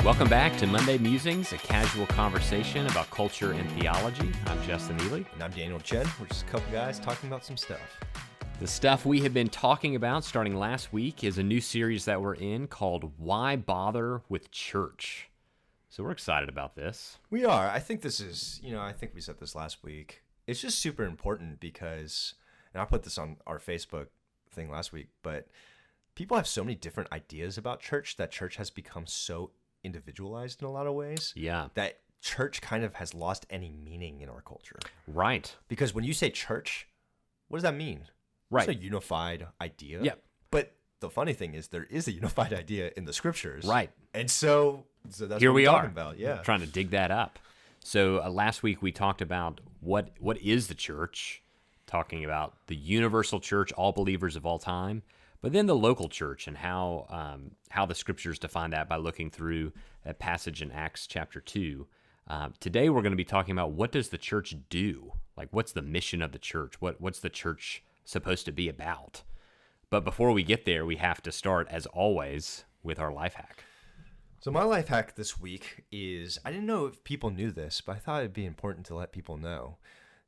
Welcome back to Monday Musings, a casual conversation about culture and theology. I'm Justin Ely. And I'm Daniel Chen. We're just a couple guys talking about some stuff. The stuff we have been talking about starting last week is a new series that we're in called Why Bother with Church? So we're excited about this. We are. I think this is, I think we said this last week. It's just super important because, and I put this on our Facebook thing last week, but people have so many different ideas about church that church has become so individualized in a lot of ways. Yeah. That church kind of has lost any meaning in our culture. Right. Because when you say church, what does that mean? Right. It's a unified idea. Yeah. But the funny thing is there is a unified idea in the scriptures. Right. And so that's here what we we're are talking about. Yeah. Trying to dig that up. So last week we talked about what is the church, talking about the universal church, all believers of all time. But then the local church and how the scriptures define that by looking through that passage in Acts chapter 2. Today we're going to be talking about what does the church do? Like what's the mission of the church? What's the church supposed to be about? But before we get there, we have to start, as always, with our life hack. So my life hack this week is, I didn't know if people knew this, but I thought it'd be important to let people know.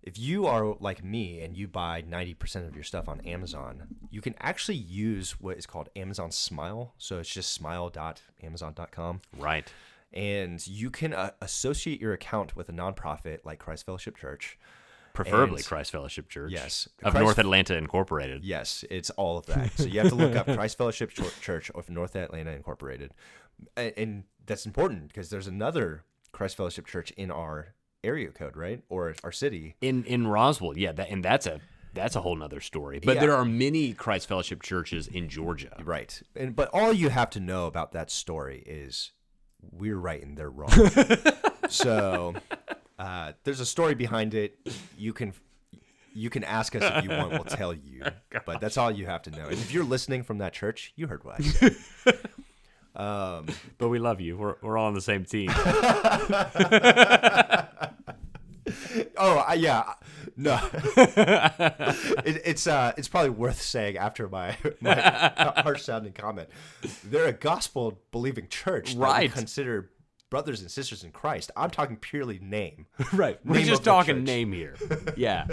If you are like me and you buy 90% of your stuff on Amazon, you can actually use what is called Amazon Smile. So it's just smile.amazon.com. Right. And you can associate your account with a nonprofit like Christ Fellowship Church. Preferably Christ Fellowship Church. Yes. Of North Atlanta Incorporated. Yes, it's all of that. So you have to look up Christ Fellowship Church of North Atlanta Incorporated. And that's important because there's another Christ Fellowship Church in our area code, right? Or our city. In Roswell, yeah, that's a whole nother story. But there are many Christ Fellowship churches in Georgia. Right. But all you have to know about that story is we're right and they're wrong. So there's a story behind it. You can ask us if you want. We'll tell you. But that's all you have to know. And if you're listening from that church, you heard what I said. But we love you. We're all on the same team. Yeah. No. It's probably worth saying after my harsh sounding comment. They're a gospel believing church that right. we consider brothers and sisters in Christ. I'm talking purely name. Right. We're just talking name here. Yeah.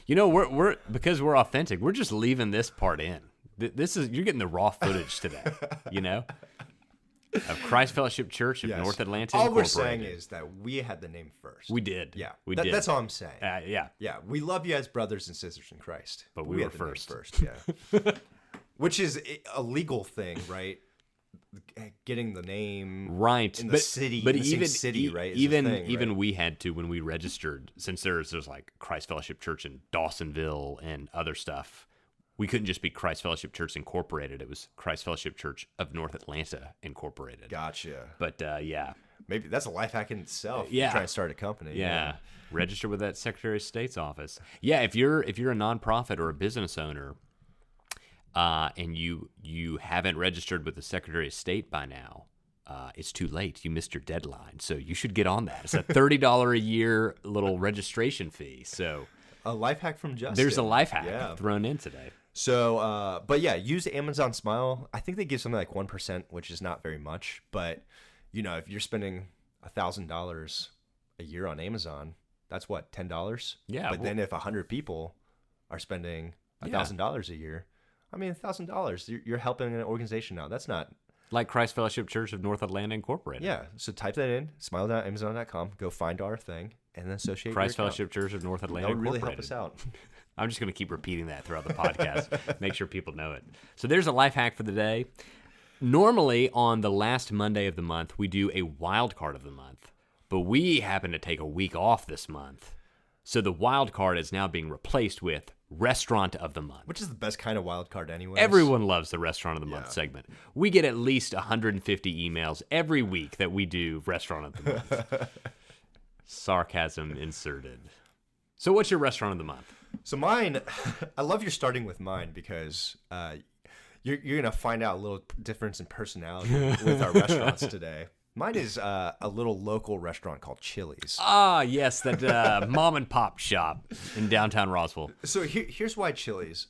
We're because we're authentic. We're just leaving this part in. You're getting the raw footage today. Of Christ Fellowship Church of North Atlanta All Incorporated. we're saying is that we had the name first. We did. Yeah. We did. That's all I'm saying. Yeah. Yeah. We love you as brothers and sisters in Christ. But we were had the name first. First, yeah. Which is a legal thing, right? Getting the name right in the city, but in the even same city, right? Even we had to when we registered, since there's like Christ Fellowship Church in Dawsonville and other stuff. We couldn't just be Christ Fellowship Church Incorporated. It was Christ Fellowship Church of North Atlanta Incorporated. Gotcha. But yeah, maybe that's a life hack in itself. Yeah, try and start a company. Yeah. Register with that Secretary of State's office. Yeah, if you're a nonprofit or a business owner. And you haven't registered with the Secretary of State by now, it's too late. You missed your deadline. So you should get on that. It's a $30 a year little registration fee. So a life hack from Justin. There's a life hack thrown in today. So, but yeah, use Amazon Smile. I think they give something like 1%, which is not very much. But, if you're spending $1,000 a year on Amazon, that's what, $10? Yeah. But then if 100 people are spending $1,000 a year, I mean, $1,000, you're helping an organization out. That's not... Like Christ Fellowship Church of North Atlanta Incorporated. Yeah, so type that in, smile.amazon.com, go find our thing, and then associate Christ your Fellowship Church of North Atlanta Incorporated. That would really Incorporated. help us out. I'm just going to keep repeating that throughout the podcast. Make sure people know it. So there's a life hack for the day. Normally, on the last Monday of the month, we do a wild card of the month. But we happen to take a week off this month. So the wild card is now being replaced with Restaurant of the Month. Which is the best kind of wild card anyway. Everyone loves the Restaurant of the Month segment. We get at least 150 emails every week that we do Restaurant of the Month. Sarcasm inserted. So what's your Restaurant of the Month? So mine, I love you're starting with mine because you're going to find out a little difference in personality with our restaurants today. Mine is a little local restaurant called Chili's. Ah, yes, that mom and pop shop in downtown Roswell. So here's why Chili's.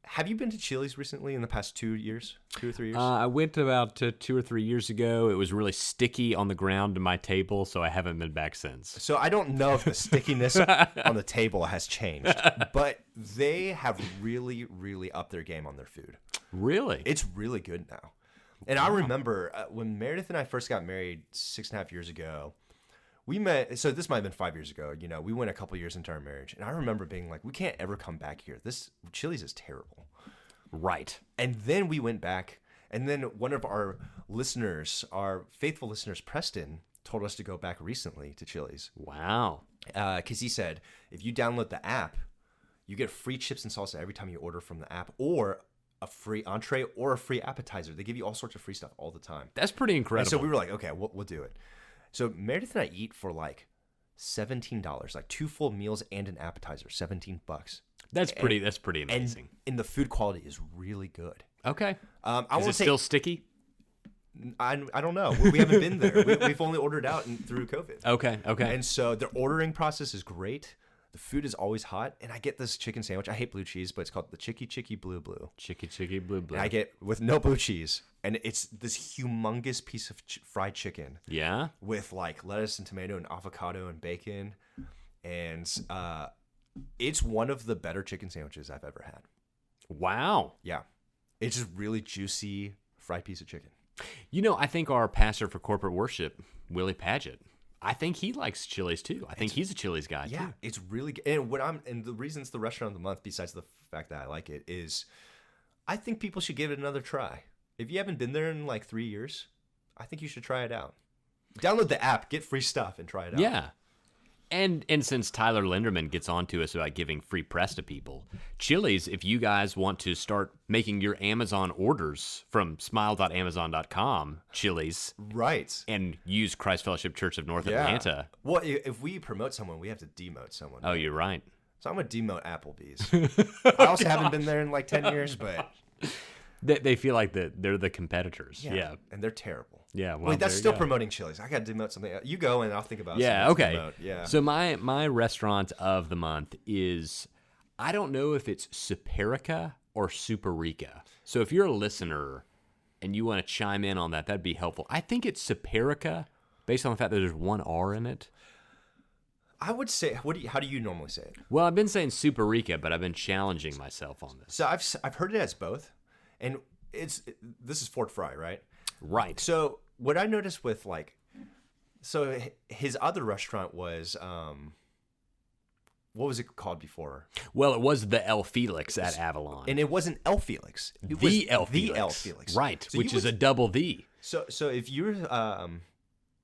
Have you been to Chili's recently in the past 2 years, 2 or 3 years? I went about 2 or 3 years ago. It was really sticky on the ground to my table, so I haven't been back since. So I don't know if the stickiness on the table has changed, but they have really, really upped their game on their food. Really? It's really good now. And I remember when Meredith and I first got married 6.5 years ago, we met. So this might have been 5 years ago. We went a couple years into our marriage, and I remember being like, we can't ever come back here. This Chili's is terrible. Right. And then we went back, and then one of our listeners, our faithful listeners, Preston, told us to go back recently to Chili's. Wow. Because he said, if you download the app, you get free chips and salsa every time you order from the app, or a free entree or a free appetizer. They give you all sorts of free stuff all the time. That's pretty incredible. And so we were like, okay, we'll do it. So Meredith and I eat for like $17, like 2 full meals and an appetizer, $17. That's pretty amazing. And the food quality is really good. Okay. Is it still sticky? I don't know. We haven't been there. We've only ordered out through COVID. Okay. And so their ordering process is great. The food is always hot, and I get this chicken sandwich. I hate blue cheese, but it's called the Chicky Blue Blue. Chicky Blue Blue. And I get with no blue cheese, and it's this humongous piece of fried chicken. Yeah. With like lettuce and tomato and avocado and bacon, and it's one of the better chicken sandwiches I've ever had. Wow. Yeah, it's just really juicy fried piece of chicken. I think our pastor for corporate worship, Willie Paget, I think he likes Chili's too. I think he's a Chili's guy too. Yeah, it's really good. And the reason it's the restaurant of the month, besides the fact that I like it, is I think people should give it another try. If you haven't been there in like 3 years, I think you should try it out. Download the app, get free stuff, and try it out. Yeah. And since Tyler Linderman gets on to us about giving free press to people, Chili's, if you guys want to start making your Amazon orders from smile.amazon.com, Chili's, right, and use Christ Fellowship Church of North Atlanta. Well, if we promote someone, we have to demote someone. Oh, you're right. So I'm going to demote Applebee's. I also haven't been there in like 10 years, but... They feel like they're the competitors. Yeah. And they're terrible. Yeah, well, wait, that's still promoting Chili's. I got to demote something. You go, and I'll think about it. Yeah, okay. Yeah. So my restaurant of the month is, I don't know if it's Superica or Superica. So if you're a listener and you want to chime in on that, that'd be helpful. I think it's Superica, based on the fact that there's one R in it. I would say, how do you normally say it? Well, I've been saying Superica, but I've been challenging myself on this. So I've heard it as both, and this is Fort Fry, right? Right. So what I noticed with his other restaurant was what was it called before? Well, it was the El Felix at Avalon, and it wasn't El Felix. It the was El Felix, right? So which is a double V. So if you're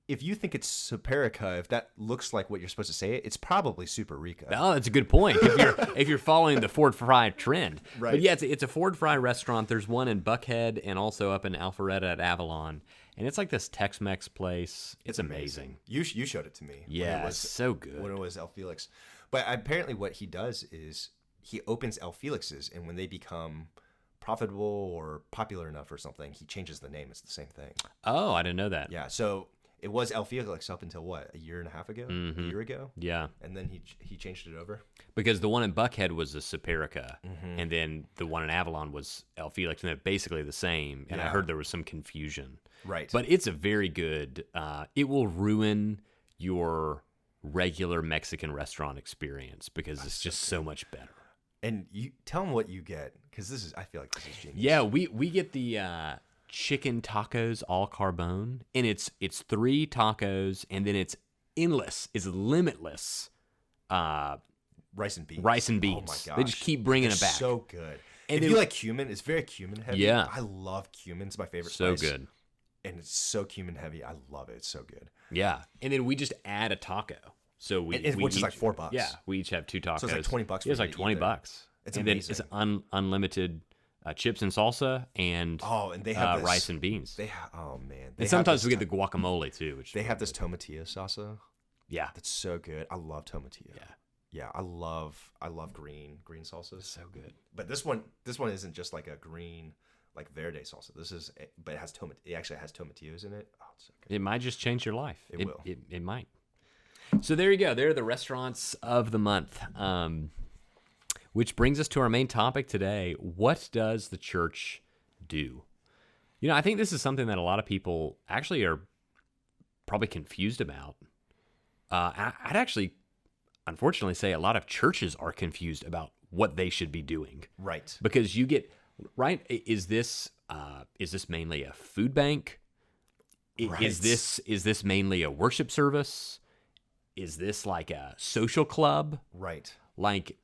if you think it's Superica, if that looks like what you're supposed to say, it's probably Superica. Oh, that's a good point. If you're following the Ford Fry trend, right? But yeah, it's a Ford Fry restaurant. There's one in Buckhead and also up in Alpharetta at Avalon, and it's like this Tex-Mex place. It's amazing. You showed it to me. Yeah, it's so good when it was El Felix. But apparently, what he does is he opens El Felix's, and when they become profitable or popular enough or something, he changes the name. It's the same thing. Oh, I didn't know that. Yeah, so. It was El Felix up until what, a year and a half ago? A year ago? Yeah. And then he changed it over? Because the one in Buckhead was the Superica, and then the one in Avalon was El Felix, and they're basically the same. And I heard there was some confusion. Right. But it's a very good, it will ruin your regular Mexican restaurant experience because it's just so much better. And you tell them what you get, because I feel like this is genius. Yeah, we get the... chicken tacos al carbone, and it's 3 tacos, and then it's limitless rice and beans. Oh my gosh, they just keep bringing it back. So good. And if you like cumin, it's very cumin heavy. Yeah, I love cumin. It's my favorite. So spice. Good, and it's so cumin heavy. I love it. It's so good. Yeah, and then we just add a taco, so which is like $4. Yeah, we each have 2 tacos. So it's like $20. It's like $20. It's and amazing. Then it's unlimited. Chips and salsa and they have rice and beans. And sometimes we get the guacamole too. Which they have this tomatillo salsa. Yeah, that's so good. I love tomatillo. Yeah, I love green salsas. So good. But this one isn't just like a green like verde salsa. But it actually has tomatillos in it. Oh, it's so good. It might just change your life. It will. It might. So there you go. There are the restaurants of the month. which brings us to our main topic today. What does the church do? I think this is something that a lot of people actually are probably confused about. I'd actually, unfortunately, say a lot of churches are confused about what they should be doing. Right. Because you get, right, is this mainly a food bank? Right. Is this mainly a worship service? Is this like a social club? Right. Like,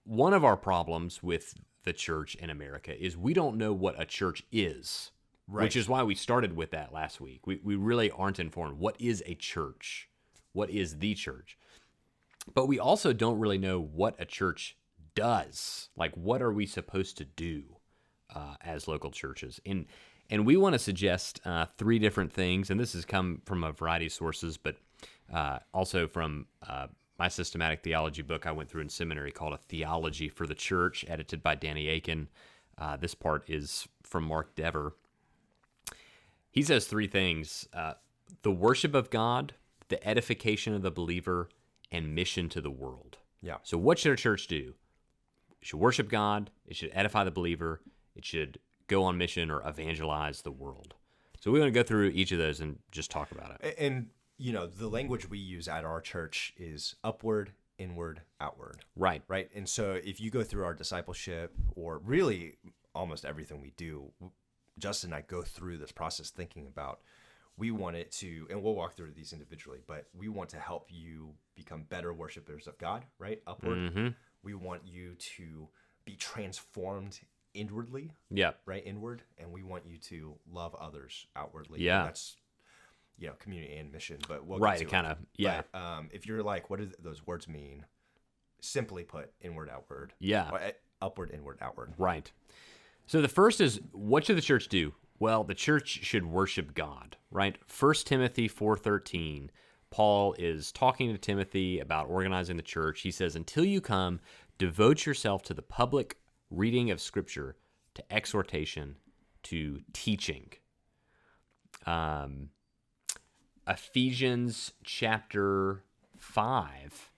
one of our problems with the church in America is we don't know what a church is, Right. which is why we started with that last week. We really aren't informed. What is a church? What is the church? But we also don't really know what a church does. Like, what are we supposed to do as local churches? And we want to suggest 3 different things, and this has come from a variety of sources, but also from my systematic theology book I went through in seminary called A Theology for the Church, edited by Danny Aiken. This part is from Mark Dever. He says 3 things: the worship of God, the edification of the believer, and mission to the world. Yeah. So what should a church do? It should worship God, it should edify the believer, it should go on mission or evangelize the world. So we want to go through each of those and just talk about it. And, the language we use at our church is upward, inward, outward. Right. Right. And so if you go through our discipleship, or really almost everything we do, Justin and I go through this process thinking about, we want it to, and we'll walk through these individually, but we want to help you become better worshipers of God, right? Upward. Mm-hmm. We want you to be transformed inwardly, Yeah. right? Inward. And we want you to love others outwardly. Yeah. And that's, community and mission, but we'll Right. get to Kind of. Yeah. But, if you're like, what do those words mean? Simply put, inward, outward. Yeah. Or, upward, inward, outward. Right. So the first is, what should the church do? Well, the church should worship God, right? 1 Timothy 4:13, Paul is talking to Timothy about organizing the church. He says, until you come, devote yourself to the public reading of Scripture, to exhortation, to teaching. Ephesians chapter 5,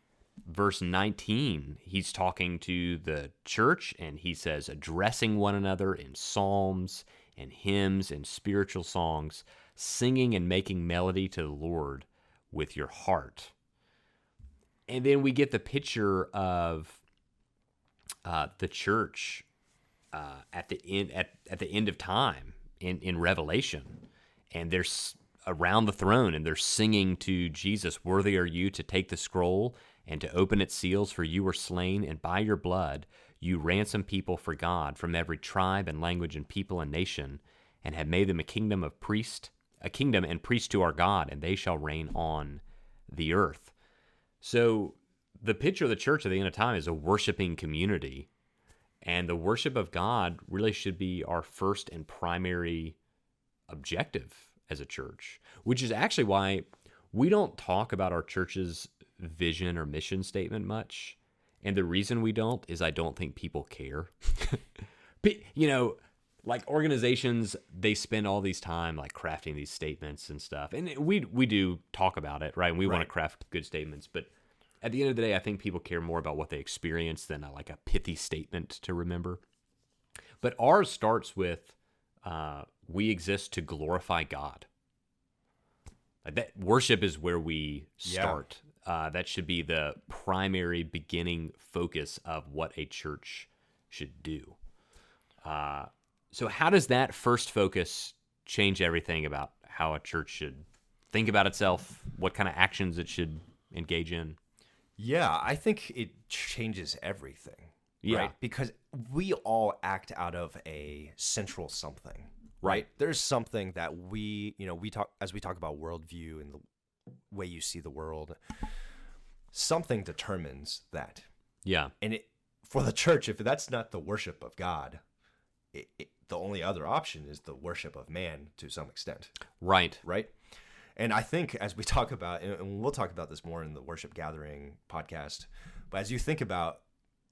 verse 19, he's talking to the church, and he says, addressing one another in psalms and hymns and spiritual songs, singing and making melody to the Lord with your heart. And then we get the picture of the church at the end of time in Revelation, and there's around the throne, and they're singing to Jesus, worthy are you to take the scroll and to open its seals, for you were slain, and by your blood you ransom people for God from every tribe and language and people and nation, and have made them a kingdom and priest to our God, and they shall reign on the earth. So the picture of the church at the end of time is a worshiping community, and the worship of God really should be our first and primary objective as a church, which is actually why we don't talk about our church's vision or mission statement much. And the reason we don't is I don't think people care. Like organizations, they spend all these time like crafting these statements and stuff. And we do talk about it, right? And we want to craft good statements. But at the end of the day, I think people care more about what they experience than a pithy statement to remember. But ours starts with, we exist to glorify God. That worship is where we start. That should be the primary beginning focus of what a church should do. So how does that first focus change everything about how a church should think about itself, what kind of actions it should engage in? Yeah, I think it changes everything. Yeah. Right? Because we all act out of a central something. Right? There's something that we talk about worldview and the way you see the world. Something determines that. Yeah. And for the church, if that's not the worship of God, the only other option is the worship of man to some extent. Right. Right? And I think as we talk about, and we'll talk about this more in the Worship Gathering podcast, but as you think about,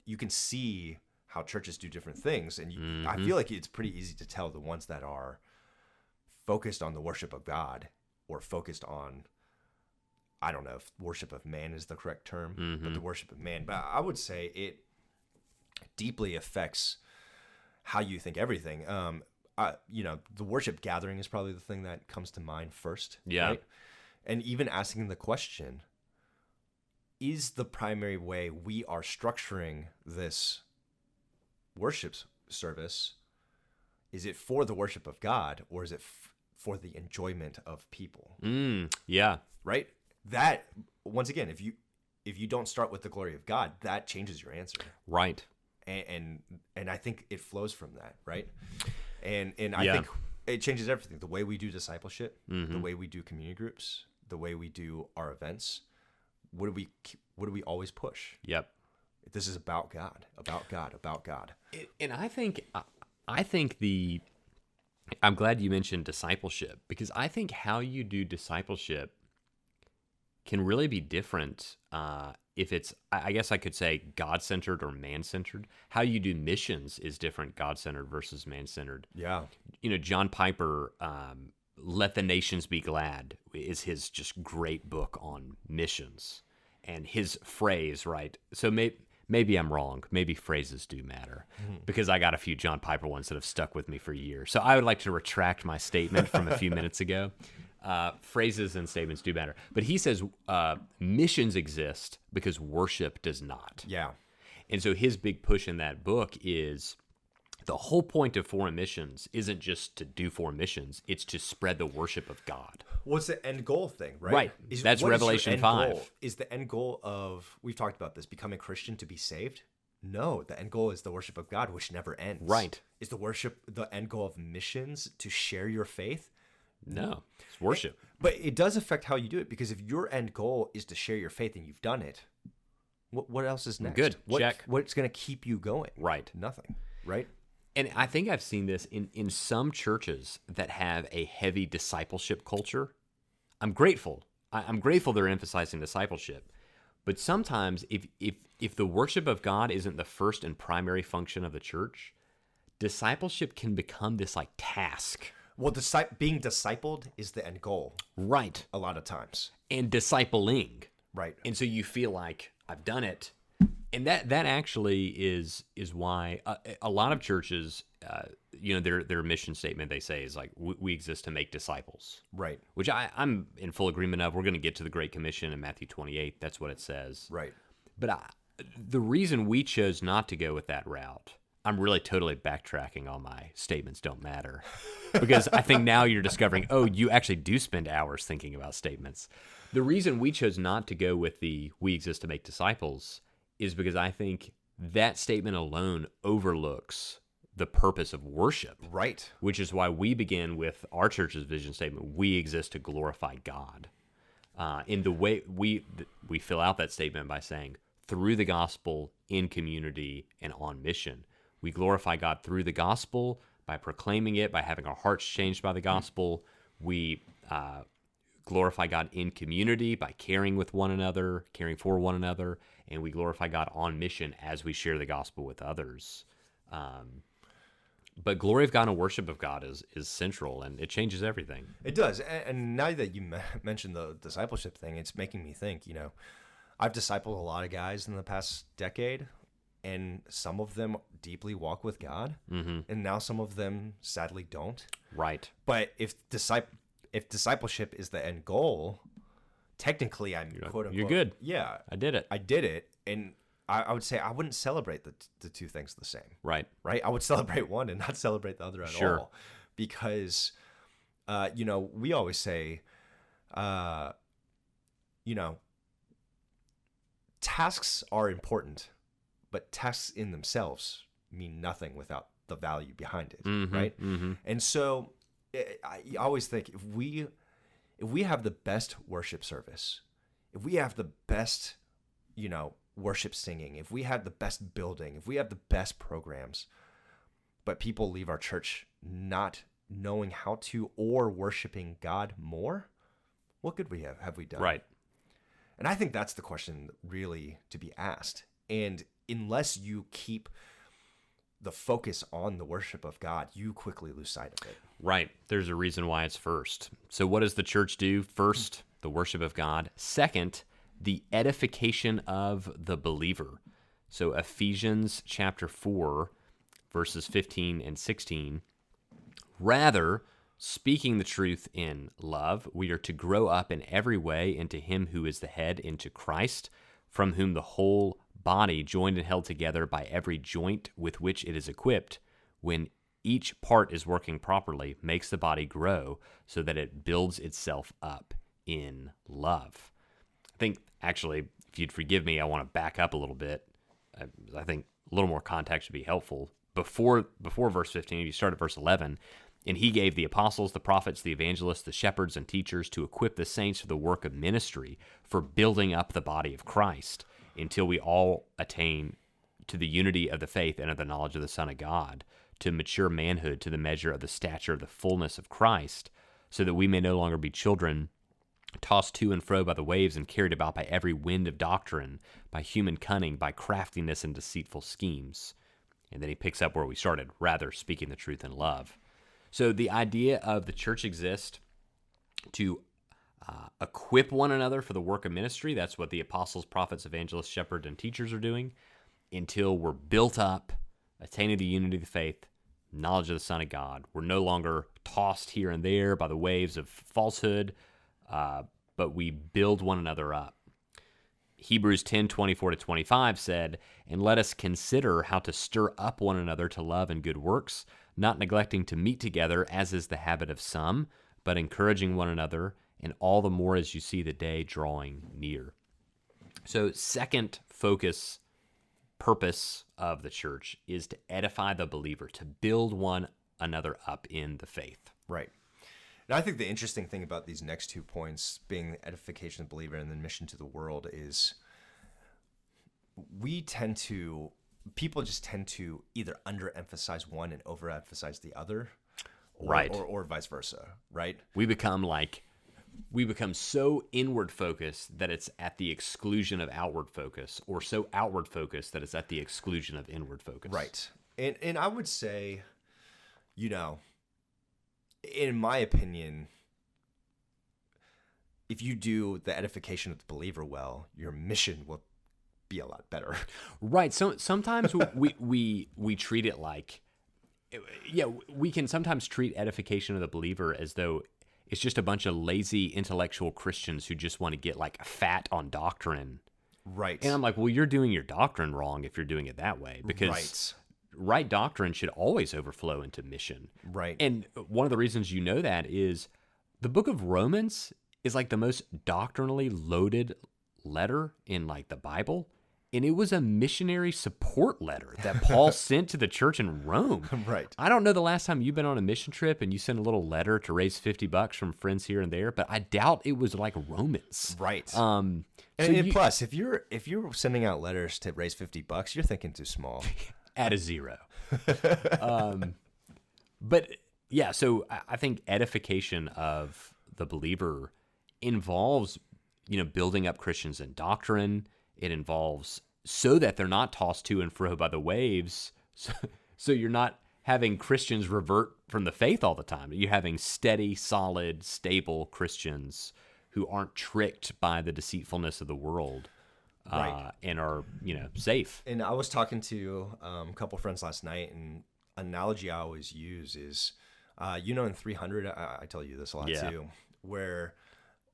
you can see how churches do different things. And I feel like it's pretty easy to tell the ones that are focused on the worship of God or focused on I don't know if worship of man is the correct term, but the worship of man. But I would say it deeply affects how you think everything. The worship gathering is probably the thing that comes to mind first. Yeah. Right? And even asking the question, is the primary way we are structuring this worship service, is it for the worship of God, or is it for the enjoyment of people? Yeah. Right? That, once again, if you don't start with the glory of God, that changes your answer. Right. And I think it flows from that, right? And I think it changes everything. The way we do discipleship, the way we do community groups, the way we do our events. What do we always push? Yep. This is about God, about God, about God. And I think I'm glad you mentioned discipleship, because I think how you do discipleship can really be different if it's, I guess I could say, God-centered or man-centered. How you do missions is different, God-centered versus man-centered. Yeah. John Piper, Let the Nations Be Glad is his just great book on missions. And his phrase, right? So maybe I'm wrong. Maybe phrases do matter, because I got a few John Piper ones that have stuck with me for years. So I would like to retract my statement from a few minutes ago. Phrases and statements do matter. But he says missions exist because worship does not. Yeah. And so his big push in that book is the whole point of foreign missions isn't just to do foreign missions, it's to spread the worship of God. What's the end goal thing, right? Right. That's Revelation 5. Goal? Is the end goal of, we've talked about this, becoming Christian to be saved? No, the end goal is the worship of God, which never ends. Right. Is the end goal of missions to share your faith? No, it's worship. But it does affect how you do it, because if your end goal is to share your faith and you've done it, what else is next? Good, check. What's going to keep you going? Right. Nothing, right? And I think I've seen this in some churches that have a heavy discipleship culture. I'm grateful. I'm grateful they're emphasizing discipleship. But sometimes if the worship of God isn't the first and primary function of the church, discipleship can become this like task. Well, being discipled is the end goal. Right. A lot of times. And discipling. Right. And so you feel like, I've done it. And that actually is why a lot of churches, their mission statement, they say, is like, we exist to make disciples. Right. Which I'm in full agreement of. We're going to get to the Great Commission in Matthew 28. That's what it says. Right. But the reason we chose not to go with that route, I'm really totally backtracking on my statements don't matter. Because I think now you're discovering, you actually do spend hours thinking about statements. The reason we chose not to go with the we exist to make disciples is because I think that statement alone overlooks the purpose of worship. Right. Which is why we begin with our church's vision statement, we exist to glorify God. In the way we fill out that statement by saying, through the gospel, in community, and on mission. We glorify God through the gospel, by proclaiming it, by having our hearts changed by the gospel. We glorify God in community by caring with one another, caring for one another, and we glorify God on mission as we share the gospel with others. But glory of God and worship of God is central, and it changes everything. It does. And now that you mentioned the discipleship thing, it's making me think, I've discipled a lot of guys in the past decade, and some of them deeply walk with God, and now some of them sadly don't. Right. But if discipleship is the end goal, technically I'm quote unquote. You're good. Yeah, I did it, and I would say I wouldn't celebrate the two things the same. Right. Right. I would celebrate one and not celebrate the other at all, because we always say, tasks are important, but tasks in themselves mean nothing without the value behind it, right? And so I always think if we have the best worship service, if we have the best, worship singing, if we have the best building, if we have the best programs, but people leave our church not knowing how to or worshiping God more, what good have we done? Right. And I think that's the question really to be asked. And unless you keep the focus on the worship of God, you quickly lose sight of it. Right. There's a reason why it's first. So what does the church do? First, the worship of God. Second, the edification of the believer. So Ephesians chapter 4, verses 15 and 16. Rather, speaking the truth in love, we are to grow up in every way into him who is the head, into Christ, from whom the whole body, joined and held together by every joint with which it is equipped, when each part is working properly, makes the body grow so that it builds itself up in love. I think, actually, if you'd forgive me, I want to back up a little bit. I think a little more context would be helpful. Before verse 15, if you start at verse 11, and he gave the apostles, the prophets, the evangelists, the shepherds, and teachers to equip the saints for the work of ministry, for building up the body of Christ, until we all attain to the unity of the faith and of the knowledge of the Son of God, to mature manhood, to the measure of the stature of the fullness of Christ, so that we may no longer be children, tossed to and fro by the waves and carried about by every wind of doctrine, by human cunning, by craftiness and deceitful schemes. And then he picks up where we started, rather speaking the truth in love. So the idea of the church exists to equip one another for the work of ministry. That's what the apostles, prophets, evangelists, shepherds, and teachers are doing, until we're built up, attaining the unity of the faith, knowledge of the Son of God. We're no longer tossed here and there by the waves of falsehood, but we build one another up. Hebrews 10:24-25 said, "And let us consider how to stir up one another to love and good works, not neglecting to meet together, as is the habit of some, but encouraging one another, and all the more as you see the day drawing near." So second purpose of the church is to edify the believer, to build one another up in the faith. Right. And I think the interesting thing about these next 2 points, being the edification of the believer and then mission to the world, is people just tend to either underemphasize one and overemphasize the other, Right. or vice versa, right? We become so inward focused that it's at the exclusion of outward focus, or so outward focused that it's at the exclusion of inward focus. Right. And I would say, in my opinion, if you do the edification of the believer well, your mission will be a lot better. Right. So sometimes we treat it like, we can sometimes treat edification of the believer as though it's just a bunch of lazy intellectual Christians who just want to get like fat on doctrine. Right. And I'm like, well, you're doing your doctrine wrong if you're doing it that way, because right doctrine should always overflow into mission. Right. And one of the reasons you know that is the book of Romans is like the most doctrinally loaded letter in like the Bible. And it was a missionary support letter that Paul sent to the church in Rome. Right. I don't know the last time you've been on a mission trip and you sent a little letter to raise $50 from friends here and there, but I doubt it was like Romans. Right. So plus, if you're sending out letters to raise $50, you're thinking too small. At a zero. But yeah, so I think edification of the believer involves, building up Christians in doctrine. It involves so that they're not tossed to and fro by the waves. So you're not having Christians revert from the faith all the time. You're having steady, solid, stable Christians who aren't tricked by the deceitfulness of the world. Right. And are, safe. And I was talking to a couple friends last night, and an analogy I always use is, in 300, I tell you this a lot too, where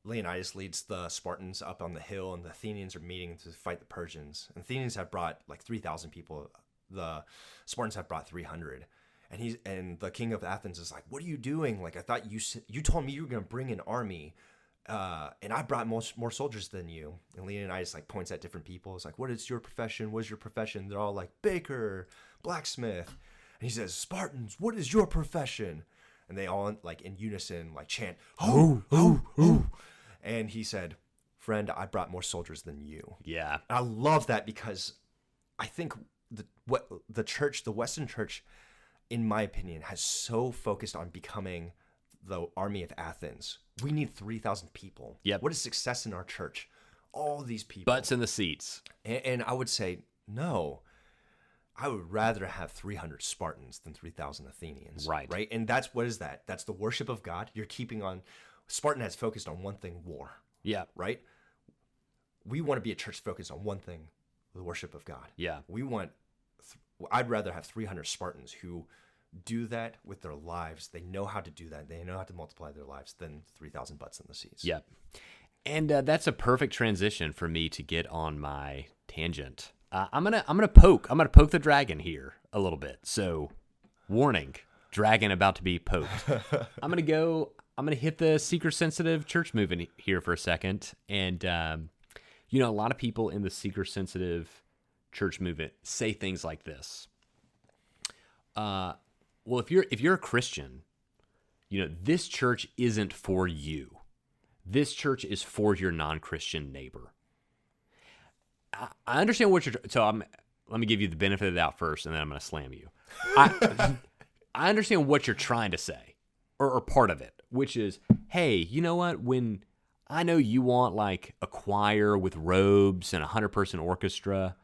Leonidas leads the Spartans up on the hill, and the Athenians are meeting to fight the Persians. And the Athenians have brought like 3,000 people. The Spartans have brought 300. And the king of Athens is like, "What are you doing? Like, I thought you told me you were going to bring an army. And I brought more soldiers than you." And Leonidas like points at different people. It's like, "What is your profession? What is your profession?" They're all like, "Baker, blacksmith." And he says, "Spartans, what is your profession?" And they all like in unison like chant, "Ho, ho, ho." And he said, "Friend, I brought more soldiers than you." Yeah. And I love that, because I think the church, the Western church, in my opinion, has so focused on becoming the army of Athens. We need 3,000 people. Yep. What is success in our church? All these people. Butts in the seats. And I would say, no. I would rather have 300 Spartans than 3,000 Athenians. Right. Right. And what is that? That's the worship of God. You're keeping on. Spartan has focused on one thing, war. Yeah. Right. We want to be a church focused on one thing, the worship of God. Yeah. I'd rather have 300 Spartans who do that with their lives. They know how to do that. They know how to multiply their lives than 3,000 butts in the seas. Yeah. And that's a perfect transition for me to get on my tangent. I'm gonna poke the dragon here a little bit. So, warning, dragon about to be poked. I'm gonna hit the seeker-sensitive church movement here for a second. And a lot of people in the seeker-sensitive church movement say things like this. Well, if you're a Christian, this church isn't for you. This church is for your non-Christian neighbor. I understand what you're. Let me give you the benefit of the doubt first, and then I'm going to slam you. I understand what you're trying to say, or part of it, which is, hey, you know what? When I know you want like a choir with robes and a 100-person orchestra,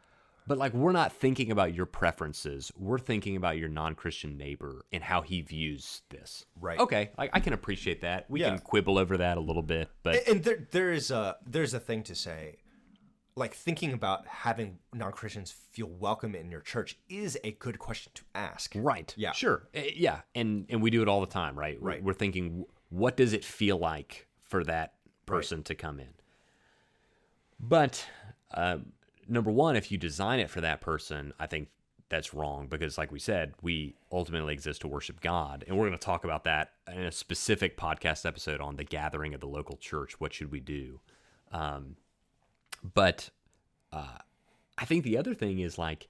but like we're not thinking about your preferences. We're thinking about your non-Christian neighbor and how he views this. Right. Okay, I can appreciate that. We can quibble over that a little bit, but there's a thing to say. Like thinking about having non-Christians feel welcome in your church is a good question to ask. Right. Yeah. Sure. Yeah. And we do it all the time, right? Right. We're thinking, what does it feel like for that person to come in? But number one, if you design it for that person, I think that's wrong because, like we said, we ultimately exist to worship God. And we're going to talk about that in a specific podcast episode on the gathering of the local church. What should we do? But I think the other thing is like,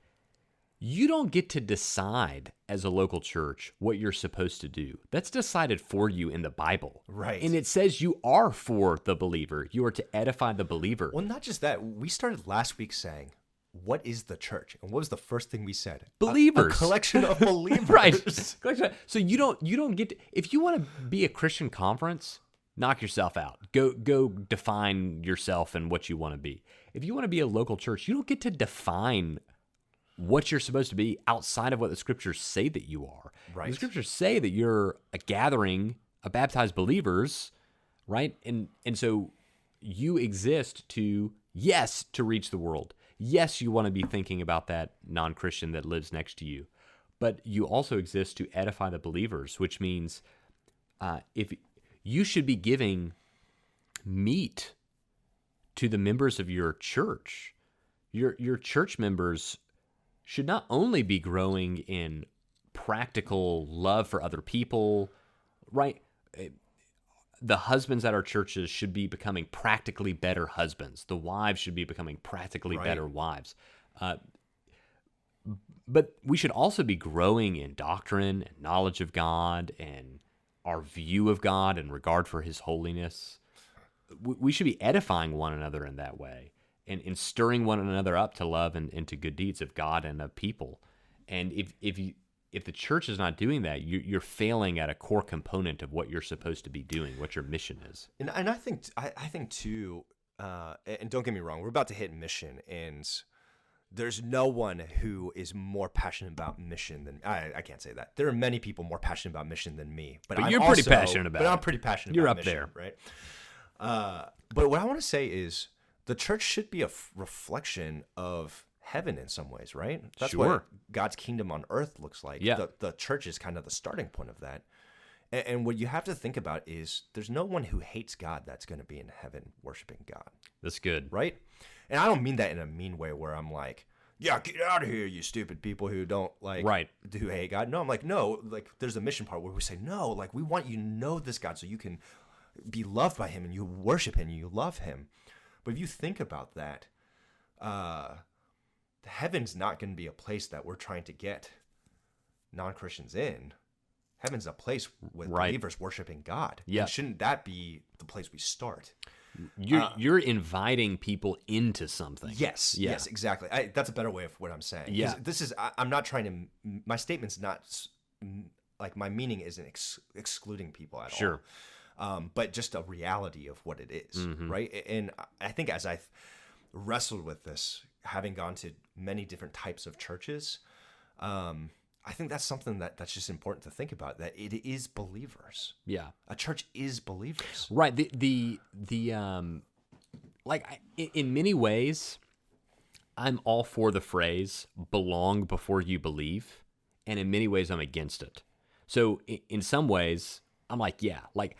you don't get to decide as a local church what you're supposed to do. That's decided for you in the Bible. Right. And it says you are for the believer. You are to edify the believer. Well, not just that. We started last week saying, what is the church? And what was the first thing we said? Believers. A collection of believers. Right. So you don't get to, if you want to be a Christian conference, knock yourself out. Go define yourself and what you want to be. If you want to be a local church, you don't get to define what you're supposed to be outside of what the scriptures say that you are. Right. The scriptures say that you're a gathering of baptized believers, right? And so you exist to reach the world. Yes, you want to be thinking about that non-Christian that lives next to you, but you also exist to edify the believers, which means if you should be giving meat to the members of your church. Your church members should not only be growing in practical love for other people, right? The husbands at our churches should be becoming practically better husbands. The wives should be becoming practically better wives. But we should also be growing in doctrine and knowledge of God and our view of God and regard for his holiness. We should be edifying one another in that way and stirring one another up to love and to good deeds of God and of people. And if the church is not doing that, you're failing at a core component of what you're supposed to be doing, what your mission is. And I think too, and don't get me wrong, we're about to hit mission, and there's no one who is more passionate about mission than I can't say that. There are many people more passionate about mission than me, but you're pretty passionate about it. But I'm pretty passionate. You're about up mission, there, right? But what I want to say is the church should be a reflection of heaven in some ways, right? That's what God's kingdom on earth looks like. Yeah. The church is kind of the starting point of that. And what you have to think about is there's no one who hates God that's going to be in heaven worshiping God. That's good. Right? And I don't mean that in a mean way where I'm like, yeah, get out of here, you stupid people who don't who hate God. No, I'm like, no, like there's a mission part where we say, no, like we want you to know this God so you can be loved by him and you worship him and you love him. But if you think about that, heaven's not going to be a place that we're trying to get non-Christians in. Heaven's a place with believers worshiping God. Yeah. And shouldn't that be the place we start? You're inviting people into something. Yes. Yeah. Yes, exactly. That's a better way of what I'm saying. Yeah. I'm not trying to, my statement's not, like my meaning isn't excluding people at all. Sure. But just a reality of what it is, right? And I think as I've wrestled with this, having gone to many different types of churches, I think that's something that's just important to think about, that it is believers. Yeah. A church is believers. Right. In many ways, I'm all for the phrase "belong before you believe," and in many ways, I'm against it. So in some ways, I'm like, yeah, like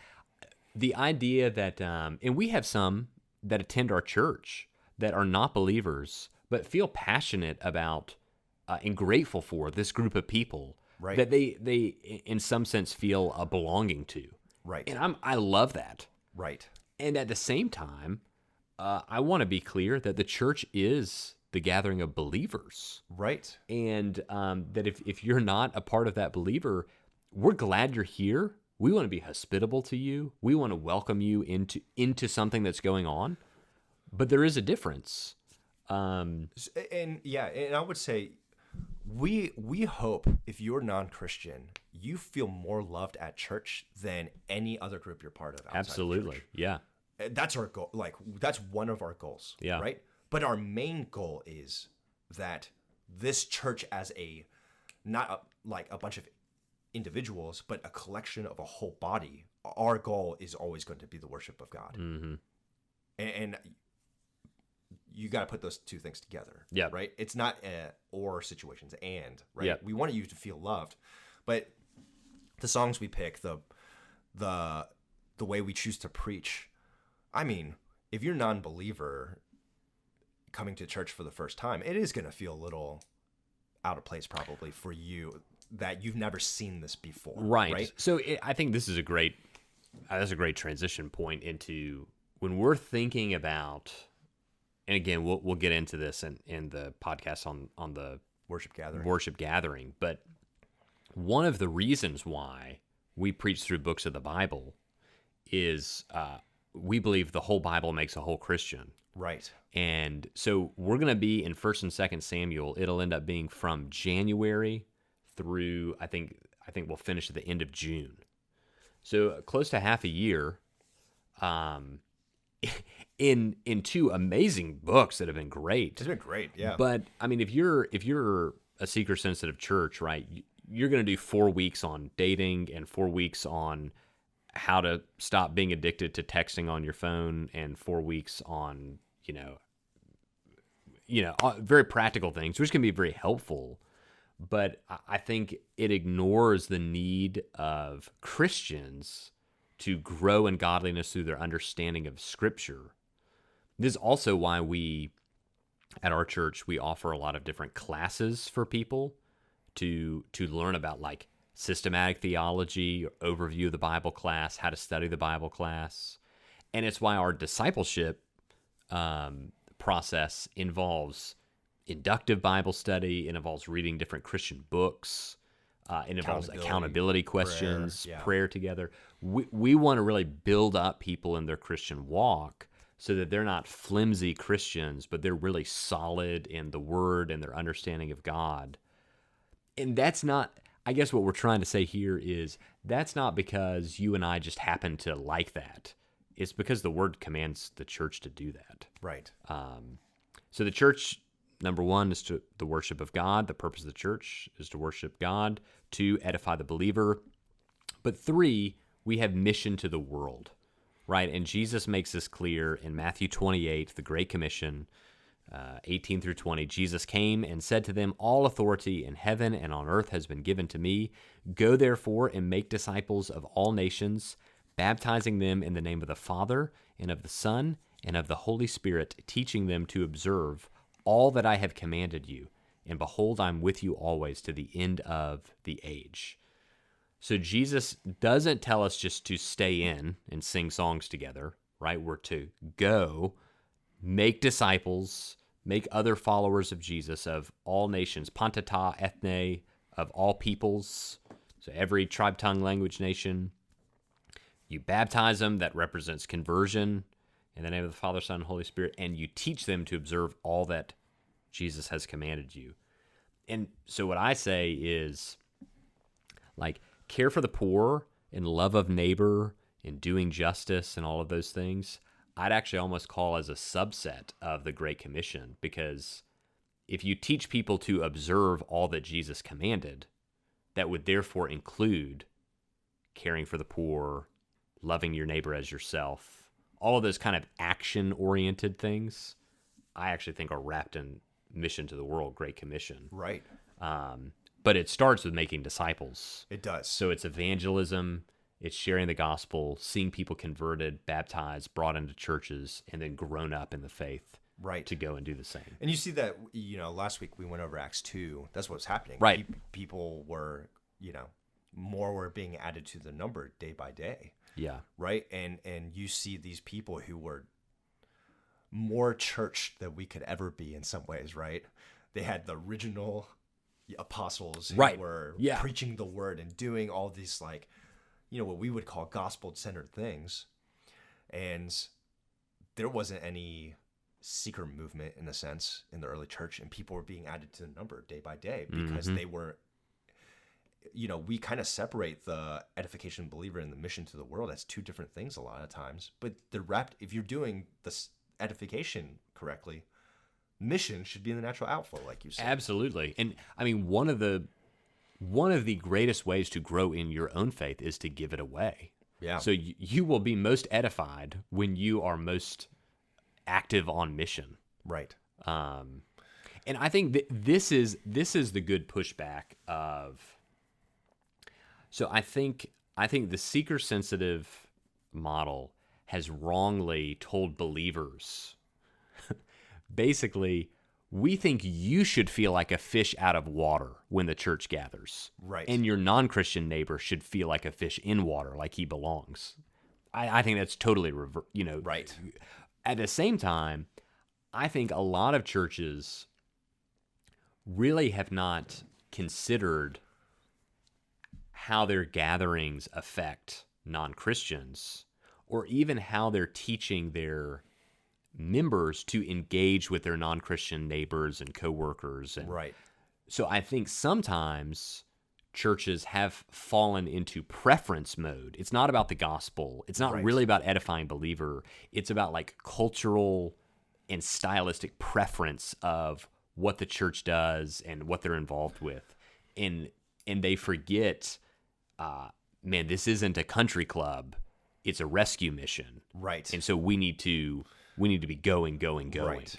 the idea that, and we have some that attend our church that are not believers, but feel passionate about and grateful for this group of people Right. that they in some sense feel a belonging to. Right. And I love that. Right. And at the same time, I want to be clear that the church is the gathering of believers. Right. And that if you're not a part of that believer, we're glad you're here. We want to be hospitable to you. We want to welcome you into something that's going on. But there is a difference. And I would say we hope if you're non-Christian, you feel more loved at church than any other group you're part of outside Absolutely. of church. Yeah. That's our goal. Like, that's one of our goals. Yeah. Right. But our main goal is that this church, as not like a bunch of individuals, but a collection of a whole body, our goal is always going to be the worship of God. Mm-hmm. And you got to put those two things together. Yeah. Right. It's not or situations and, right. Yeah. We want you to feel loved, but the songs we pick, the way we choose to preach. I mean, if you're a non-believer coming to church for the first time, it is going to feel a little out of place probably for you, that you've never seen this before. Right. So I think this is a great transition point into when we're thinking about, and again, we'll get into this in the podcast on the worship gathering. But one of the reasons why we preach through books of the Bible is we believe the whole Bible makes a whole Christian. Right. And so we're going to be in 1st and 2nd Samuel. It'll end up being from January through, I think we'll finish at the end of June. So close to half a year in two amazing books that have been great. It's been great, yeah. But I mean, if you're a seeker-sensitive church, right, you're going to do 4 weeks on dating and 4 weeks on how to stop being addicted to texting on your phone, and 4 weeks on, very practical things, which can be very helpful. But I think it ignores the need of Christians to grow in godliness through their understanding of Scripture. This is also why at our church, we offer a lot of different classes for people to learn about, like, systematic theology, overview of the Bible class, how to study the Bible class. And it's why our discipleship process involves inductive Bible study. It involves reading different Christian books. It involves accountability questions, prayer together. We want to really build up people in their Christian walk so that they're not flimsy Christians, but they're really solid in the Word and their understanding of God. And that's not, I guess what we're trying to say here is, that's not because you and I just happen to like that. It's because the Word commands the church to do that. Right. So the church, number one, is to the worship of God. The purpose of the church is to worship God. 2, edify the believer. But 3, we have mission to the world, right? And Jesus makes this clear in Matthew 28, the Great Commission, 18 through 20. Jesus came and said to them, "All authority in heaven and on earth has been given to me. Go therefore and make disciples of all nations, baptizing them in the name of the Father and of the Son and of the Holy Spirit, teaching them to observe all that I have commanded you. And behold, I'm with you always to the end of the age." So Jesus doesn't tell us just to stay in and sing songs together, right? We're to go, make disciples, make other followers of Jesus of all nations, pantata, ethne, of all peoples, so every tribe, tongue, language, nation. You baptize them, that represents conversion, in the name of the Father, Son, and Holy Spirit, and you teach them to observe all that Jesus has commanded you. And so what I say is, like, care for the poor and love of neighbor and doing justice and all of those things, I'd actually almost call as a subset of the Great Commission, because if you teach people to observe all that Jesus commanded, that would therefore include caring for the poor, loving your neighbor as yourself, all of those kind of action-oriented things, I actually think are wrapped in mission to the world, Great Commission. Right. But it starts with making disciples. It does. So it's evangelism, it's sharing the gospel, seeing people converted, baptized, brought into churches, and then grown up in the faith. Right. To go and do the same. And you see that, last week we went over Acts 2. That's what was happening. Right. People were, more were being added to the number day by day. Yeah. Right. And you see these people who were more church than we could ever be in some ways, right? They had the original apostles who were preaching the word and doing all these, like, what we would call gospel-centered things. And there wasn't any seeker movement, in a sense, in the early church, and people were being added to the number day by day because they were, we kind of separate the edification believer and the mission to the world as two different things a lot of times, but they're wrapped. If you're doing this edification correctly, mission should be in the natural outflow, like you said. Absolutely. And I mean, one of the greatest ways to grow in your own faith is to give it away. Yeah. So you will be most edified when you are most active on mission. Right. And I think this is the good pushback of. So I think the seeker sensitive model has wrongly told believers, basically, we think you should feel like a fish out of water when the church gathers. Right. And your non-Christian neighbor should feel like a fish in water, like he belongs. I think that's totally Right. At the same time, I think a lot of churches really have not considered how their gatherings affect non-Christians, or even how they're teaching their members to engage with their non-Christian neighbors and coworkers. And right. So I think sometimes churches have fallen into preference mode. It's not about the gospel. It's not really about edifying believer. It's about like cultural and stylistic preference of what the church does and what they're involved with. And they forget, man, this isn't a country club. It's a rescue mission. Right. And so we need to be going. Right.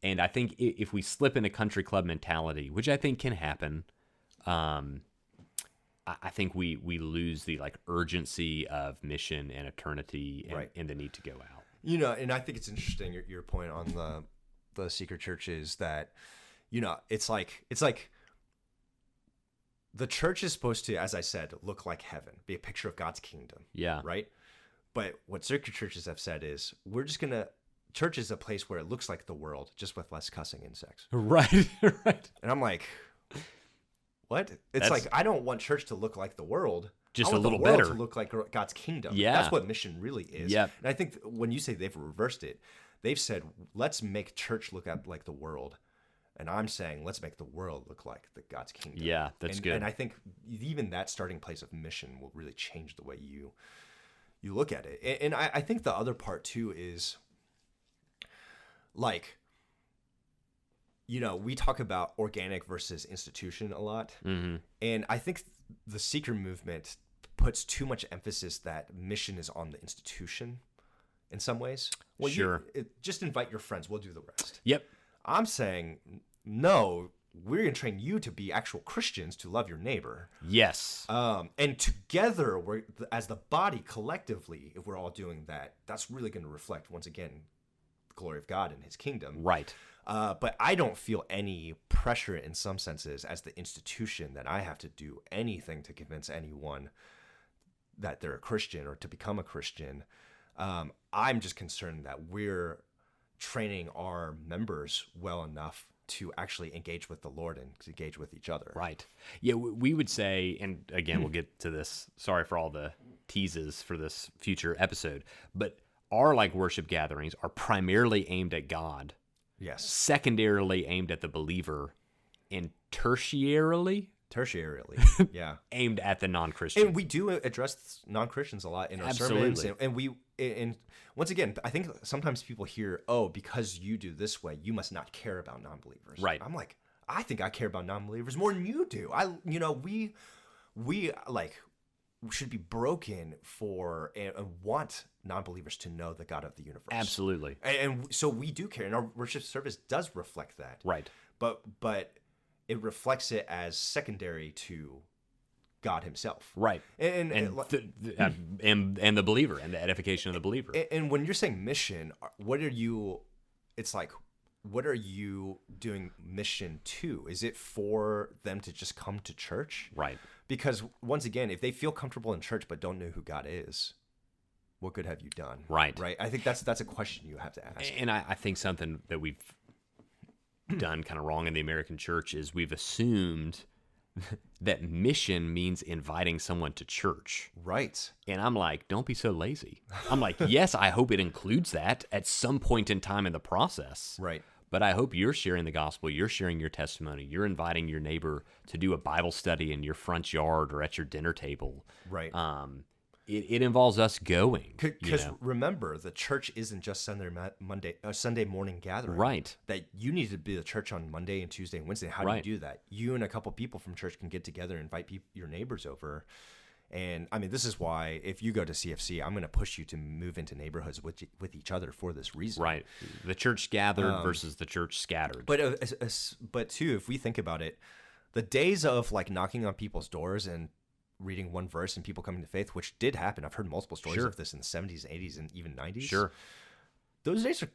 And I think if we slip into country club mentality, which I think can happen, I think we lose the like urgency of mission and eternity and the need to go out. And I think it's interesting your point on the seeker church is that, it's like the church is supposed to, as I said, look like heaven, be a picture of God's kingdom. Yeah. Right. But what seeker churches have said is church is a place where it looks like the world, just with less cussing and sex. Right. And I'm like, what? It's like, I don't want church to look like the world. Just I a want little the world better. to look like God's kingdom. Yeah. That's what mission really is. Yeah. And I think when you say they've reversed it, they've said, let's make church look like the world. And I'm saying, let's make the world look like God's kingdom. Yeah, that's good. And I think even that starting place of mission will really change the way you look at it. And I think the other part too is, like, we talk about organic versus institution a lot. Mm-hmm. And I think the seeker movement puts too much emphasis that mission is on the institution in some ways. Well, sure. Just invite your friends. We'll do the rest. Yep. I'm saying, no, we're going to train you to be actual Christians, to love your neighbor. Yes. And together, as the body collectively, if we're all doing that, that's really going to reflect, once again, the glory of God and his kingdom. Right. But I don't feel any pressure in some senses as the institution that I have to do anything to convince anyone that they're a Christian or to become a Christian. I'm just concerned that we're training our members well enough to actually engage with the Lord and to engage with each other. Right. Yeah, we would say, and again, we'll get to this. Sorry for all the teases for this future episode, but our like worship gatherings are primarily aimed at God. Yes. Secondarily aimed at the believer, and tertiarily, yeah, aimed at the non-Christian. And we do address non-Christians a lot in our Absolutely. sermons, and and once again, I think sometimes people hear, "Oh, because you do this way, you must not care about non-believers." Right. I'm like, I think I care about non-believers more than you do. We should be broken for and want non-believers to know the God of the universe. Absolutely. And so we do care, and our worship service does reflect that. Right. But it reflects it as secondary to God Himself. Right. And the believer and the edification of the believer. And when you're saying mission, what are you? It's like, what are you doing mission to? Is it for them to just come to church? Right. Because once again, if they feel comfortable in church but don't know who God is, what good have you done? Right. Right. I think that's a question you have to ask. And I think something that we've done kind of wrong in the American church is we've assumed that mission means inviting someone to church. Right. And I'm like, don't be so lazy. I'm like, yes, I hope it includes that at some point in time in the process. Right. But I hope you're sharing the gospel, you're sharing your testimony, you're inviting your neighbor to do a Bible study in your front yard or at your dinner table. Right. It involves us going. Because remember, the church isn't just Sunday morning gathering. Right. That you need to be the church on Monday and Tuesday and Wednesday. How do you do that? You and a couple people from church can get together and invite your neighbors over. And I mean, this is why if you go to CFC, I'm going to push you to move into neighborhoods with each other for this reason. Right. The church gathered versus the church scattered. But too, if we think about it, the days of like knocking on people's doors and reading one verse and people coming to faith, which did happen. I've heard multiple stories of this in the 70s, 80s, and even 90s. Sure. Those days are,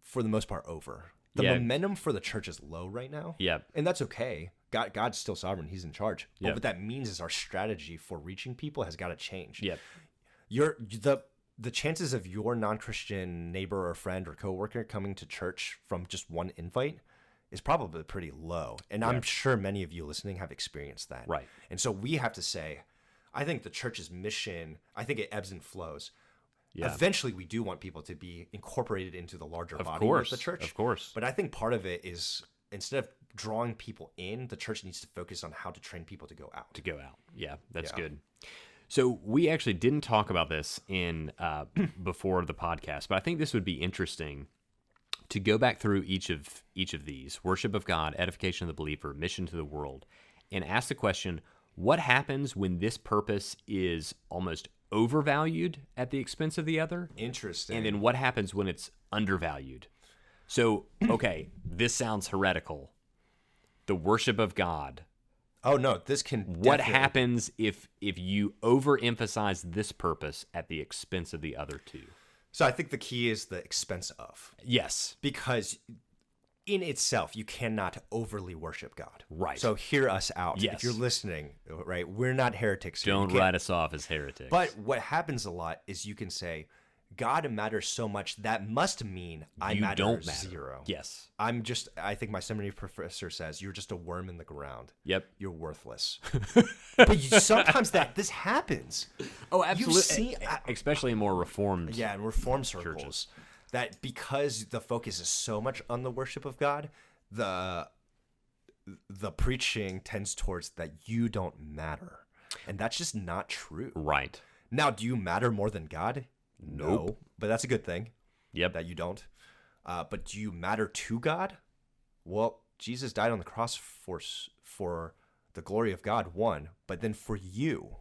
for the most part, over. The momentum for the church is low right now. Yeah. And that's okay. God's still sovereign. He's in charge. But Yep. what that means is our strategy for reaching people has got to change. Yep. The chances of your non-Christian neighbor or friend or coworker coming to church from just one invite is probably pretty low. And I'm sure many of you listening have experienced that. Right. And so we have to say, I think the church's mission, I think it ebbs and flows. Yeah. Eventually, we do want people to be incorporated into the larger body of the church. Of course. But I think part of it is instead of drawing people in, the church needs to focus on how to train people to go out. Yeah, that's good. So we actually didn't talk about this in before the podcast, but I think this would be interesting to go back through each of these: worship of God, edification of the believer, mission to the world, and ask the question: what happens when this purpose is almost overvalued at the expense of the other? Interesting. And then what happens when it's undervalued? So, okay, this sounds heretical. The worship of God. Oh no, this can. What happens if you overemphasize this purpose at the expense of the other two? So I think the key is the expense of. Yes. Because in itself, you cannot overly worship God. Right. So hear us out. Yes. If you're listening, right, we're not heretics here. Don't write us off as heretics. But what happens a lot is you can say, God matters so much, that must mean I matter zero. Yes. I think my seminary professor says, you're just a worm in the ground. Yep. You're worthless. But sometimes this happens. Oh, absolutely. Especially in more reformed in reform circles. churches. That because the focus is so much on the worship of God, the preaching tends towards that you don't matter. And that's just not true. Right. Now, do you matter more than God? Nope. No, but that's a good thing. Yep. That you don't. But do you matter to God? Well, Jesus died on the cross for the glory of God, one, but then for you.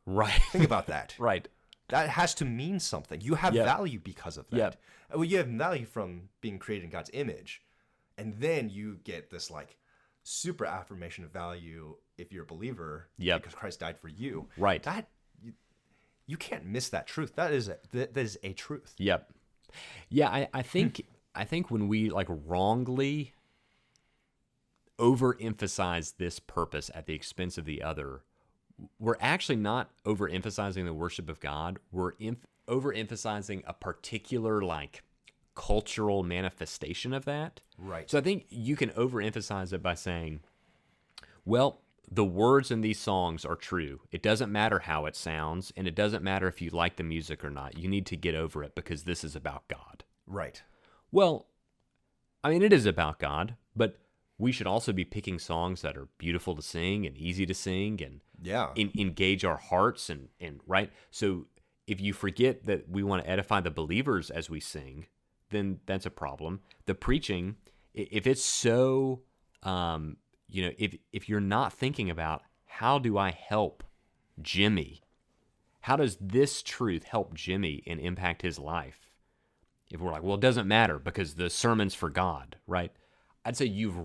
Right. Think about that. Right. That has to mean something. You have value because of that. Yep. Well, you have value from being created in God's image. And then you get this like super affirmation of value if you're a believer because Christ died for you. Right. You can't miss that truth. That is a truth. Yep. Yeah, I think when we like wrongly overemphasize this purpose at the expense of the other, we're actually not overemphasizing the worship of God. We're overemphasizing a particular like cultural manifestation of that. Right. So I think you can overemphasize it by saying, well, the words in these songs are true. It doesn't matter how it sounds, and it doesn't matter if you like the music or not. You need to get over it because this is about God. Right. Well, I mean, it is about God, but we should also be picking songs that are beautiful to sing and easy to sing and engage our hearts and right. So if you forget that we want to edify the believers as we sing, then that's a problem. The preaching, if it's so, if you're not thinking about how do I help Jimmy, how does this truth help Jimmy and impact his life? If we're like, well, it doesn't matter because the sermon's for God, right? I'd say you've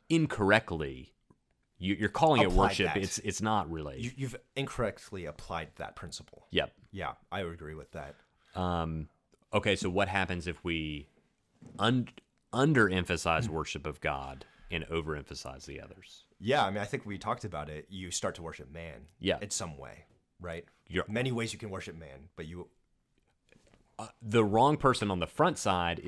incorrectly, you're calling it Applied worship. that. It's not really. You've incorrectly applied that principle. Yep. Yeah, I would agree with that. Okay, so what happens if we underemphasize worship of God and overemphasize the others? Yeah, I mean, I think we talked about it. You start to worship man. Yeah. In some way, right? You're- Many ways you can worship man, but you... The wrong person on the front side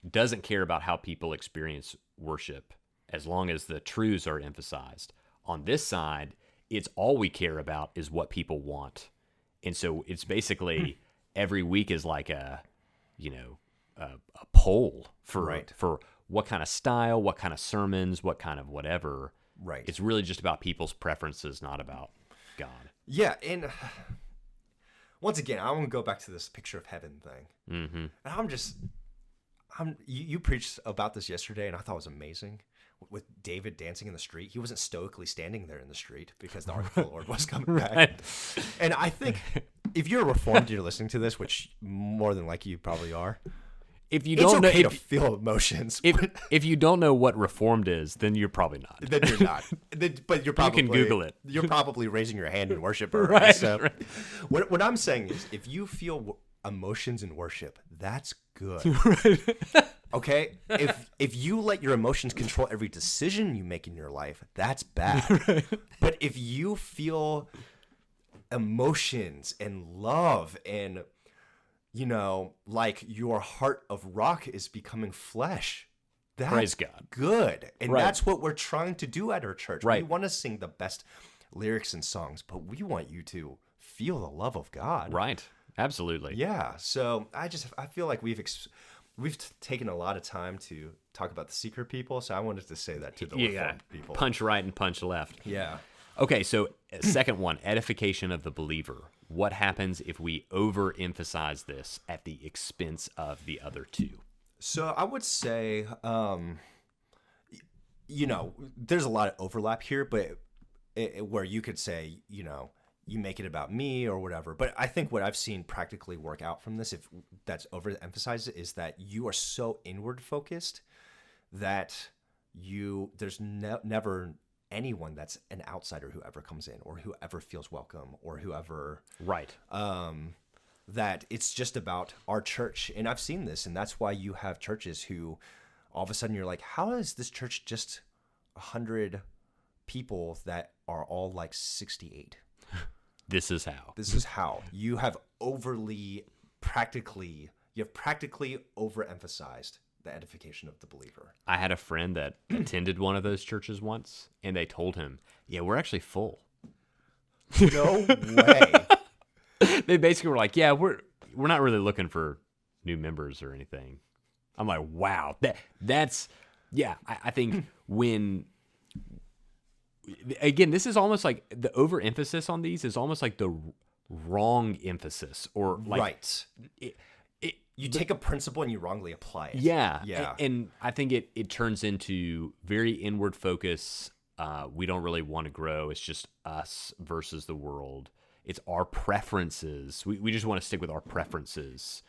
doesn't care about how people experience worship as long as the truths are emphasized. On this side, it's all we care about is what people want. And so it's basically every week is like a poll for what kind of style, what kind of sermons, what kind of whatever. Right. It's really just about people's preferences, not about God. Yeah, and once again, I want to go back to this picture of heaven thing. Mm-hmm. And you preached about this yesterday, and I thought it was amazing. With David dancing in the street, he wasn't stoically standing there in the street because the ark of the Lord was coming back. Right. And I think if you're Reformed, you're listening to this, which more than likely you probably are. If you It's don't okay know, to feel emotions. if you don't know what Reformed is, then you're probably not. Then you're not. But you're probably... You can Google it. You're probably raising your hand in worship. Already, Right, so. right. What I'm saying is, if you feel emotions in worship, that's good. Okay? If you let your emotions control every decision you make in your life, that's bad. But if you feel emotions and love and, like your heart of rock is becoming flesh, that's Praise God. good. And Right. that's what we're trying to do at our church. Right. We want to sing the best lyrics and songs, but we want you to feel the love of God. Right. Absolutely. Yeah. So I feel like we've taken a lot of time to talk about the secret people. So I wanted to say that to the Reformed people. Punch right and punch left. Yeah. Okay, so second one, edification of the believer. What happens if we overemphasize this at the expense of the other two? So I would say, there's a lot of overlap here, but where you could say, you make it about me or whatever. But I think what I've seen practically work out from this, if that's overemphasized, is that you are so inward focused that there's never anyone that's an outsider who ever comes in or whoever feels welcome or whoever. Right. That it's just about our church. And I've seen this, and that's why you have churches who all of a sudden you're like, how is this church just 100 people that are all like 68? This is how. This is how. You have practically overemphasized the edification of the believer. I had a friend that attended one of those churches once, and they told him, yeah, we're actually full. No way. They basically were like, yeah, we're not really looking for new members or anything. I'm like, wow. That's I think when... Again, this is almost like the overemphasis on these is almost like the wrong emphasis, or like right. You take a principle and you wrongly apply it. Yeah. And I think it turns into very inward focus. We don't really want to grow. It's just us versus the world. It's our preferences. We just want to stick with our preferences.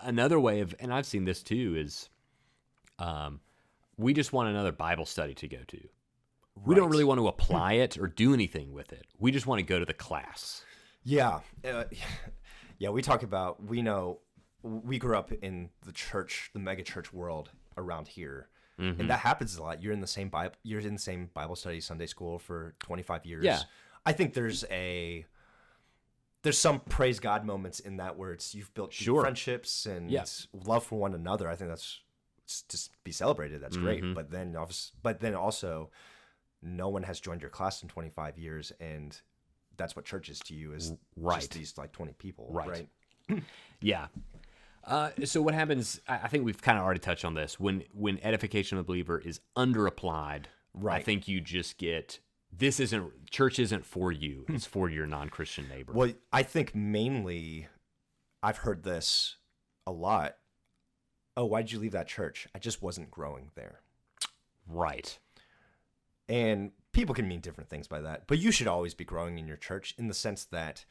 Another way of, and I've seen this too, is we just want another Bible study to go to. We don't really want to apply it or do anything with it. We just want to go to the class. Yeah. We talk about, we grew up in the church, the mega church world around here. Mm-hmm. And that happens a lot. You're in the same Bible study, Sunday school for 25 years. Yeah. I think there's some praise God moments in that where you've built friendships and love for one another. I think that's to be celebrated. That's great. But then also no one has joined your class in 25 years, and that's what church is to you, is just these like 20 people. Right. Yeah. So what happens, I think we've kind of already touched on this, when edification of the believer is underapplied, I think you just get church isn't for you. It's for your non-Christian neighbor. Well, I think mainly I've heard this a lot. Oh, why did you leave that church? I just wasn't growing there. Right. And people can mean different things by that, but you should always be growing in your church in the sense that,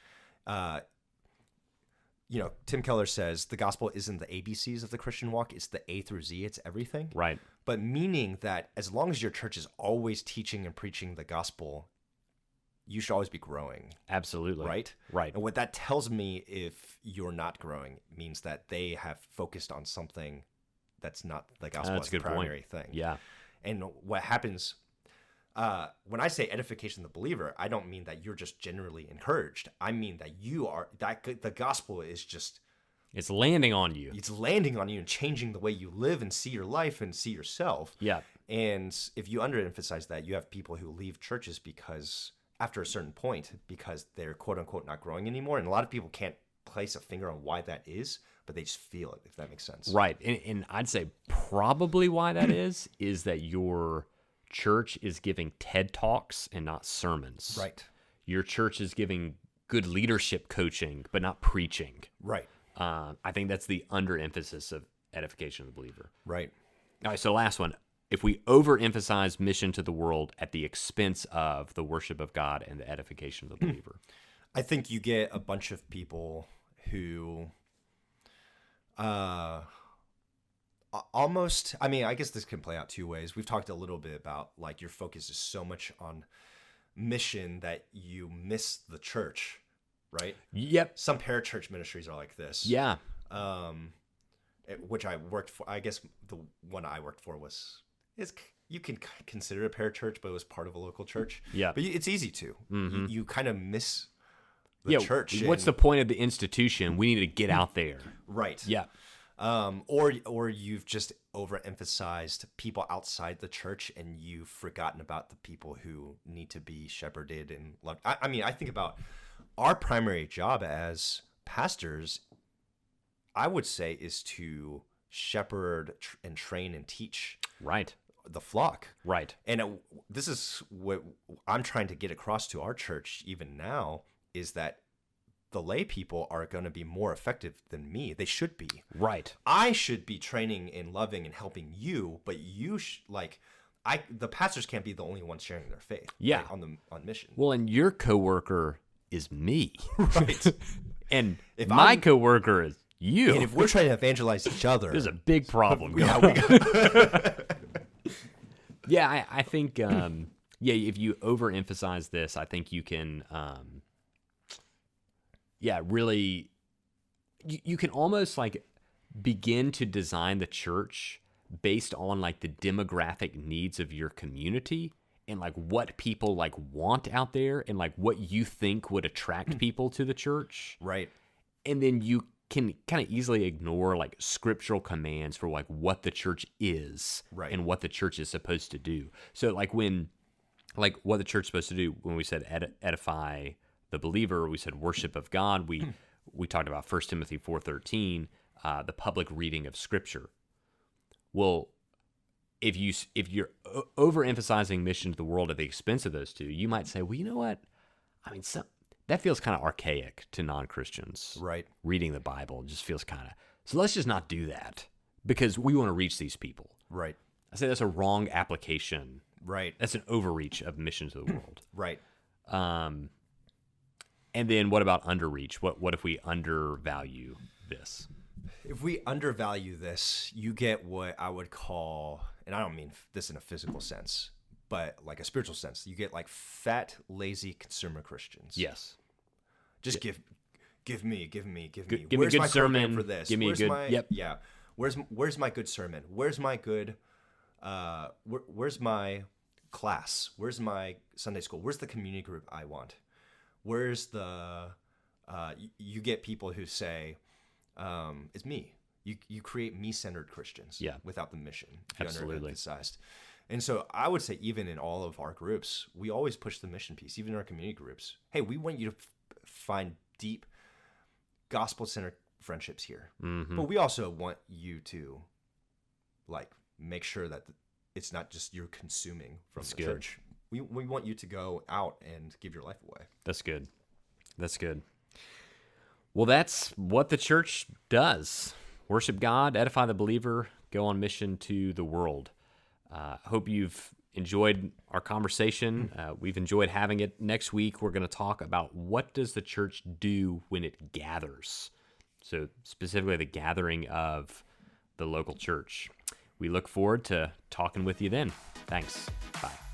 Tim Keller says the gospel isn't the ABCs of the Christian walk. It's the A through Z. It's everything. Right. But meaning that as long as your church is always teaching and preaching the gospel, you should always be growing. Absolutely. Right? Right. And what that tells me, if you're not growing, means that they have focused on something that's not the gospel as the primary thing. Yeah. And what happens, when I say edification of the believer, I don't mean that you're just generally encouraged. I mean that the gospel is just... It's landing on you. It's landing on you and changing the way you live and see your life and see yourself. Yeah. And if you underemphasize that, you have people who leave churches because... after a certain point, because they're quote unquote not growing anymore. And a lot of people can't place a finger on why that is, but they just feel it, if that makes sense. Right. And I'd say probably why that is that your church is giving TED Talks and not sermons. Right. Your church is giving good leadership coaching, but not preaching. Right. I think that's the underemphasis of edification of the believer. Right. All right, so last one. If we overemphasize mission to the world at the expense of the worship of God and the edification of the believer. I think you get a bunch of people who almost, I mean, I guess this can play out two ways. We've talked a little bit about like your focus is so much on mission that you miss the church, right? Yep. Some parachurch ministries are like this. Yeah. Which I worked for. I guess the one I worked for you can consider it a parachurch, but it was part of a local church. Yeah. But it's easy to. Mm-hmm. You kind of miss the church. What's the point of the institution? We need to get out there. Right. Yeah. Or you've just overemphasized people outside the church and you've forgotten about the people who need to be shepherded and loved. I mean, I think about our primary job as pastors, I would say, is to shepherd and train and teach Right. the flock. Right. And this is what I'm trying to get across to our church even now, is that the lay people are going to be more effective than me. They should be. Right. I should be training and loving and helping you, but the pastors can't be the only ones sharing their faith. Yeah. Like, on mission. Well, and your coworker is me. Right. And If my I'm- coworker is you. And if we're trying to evangelize each other, There's a big problem going on. Yeah, I think, if you overemphasize this, I think you can, really, you can almost like begin to design the church based on like the demographic needs of your community and like what people like want out there and like what you think would attract people to the church. right. And then you can kind of easily ignore like scriptural commands for like what the church is Right. and what the church is supposed to do. So like what the church is supposed to do, when we said edify the believer, we said worship of God. We talked about 1 Timothy 4:13, the public reading of scripture. Well, if you're overemphasizing mission to the world at the expense of those two, you might say, well, you know what? I mean, that feels kind of archaic to non-Christians. Right. Reading the Bible just feels kind of... So let's just not do that because we want to reach these people. Right. I say that's a wrong application. Right. That's an overreach of mission to the world. Right. And then what about underreach? What if we undervalue this? If we undervalue this, you get what I would call, and I don't mean this in a physical sense, but like a spiritual sense. You get like fat, lazy consumer Christians. Yes. Just give me. Give me a Where's good my program sermon for this? Give me Where's a good... my, Yep. Yeah. Where's my good sermon? Where's my good where's my class? Where's my Sunday school? Where's the community group I want? Where's the you get people who say it's me. You create me-centered Christians without the mission. Absolutely. Underemphasized. And so I would say even in all of our groups, we always push the mission piece, even in our community groups. Hey, we want you to find deep gospel-centered friendships here. Mm-hmm. But we also want you to like make sure that it's not just you're consuming from the church. we want you to go out and give your life away. That's good. That's good. Well, that's what the church does. Worship God, edify the believer, go on mission to the world. Hope you've enjoyed our conversation. We've enjoyed having it. Next week, we're going to talk about what does the church do when it gathers. So specifically the gathering of the local church. We look forward to talking with you then. Thanks. Bye.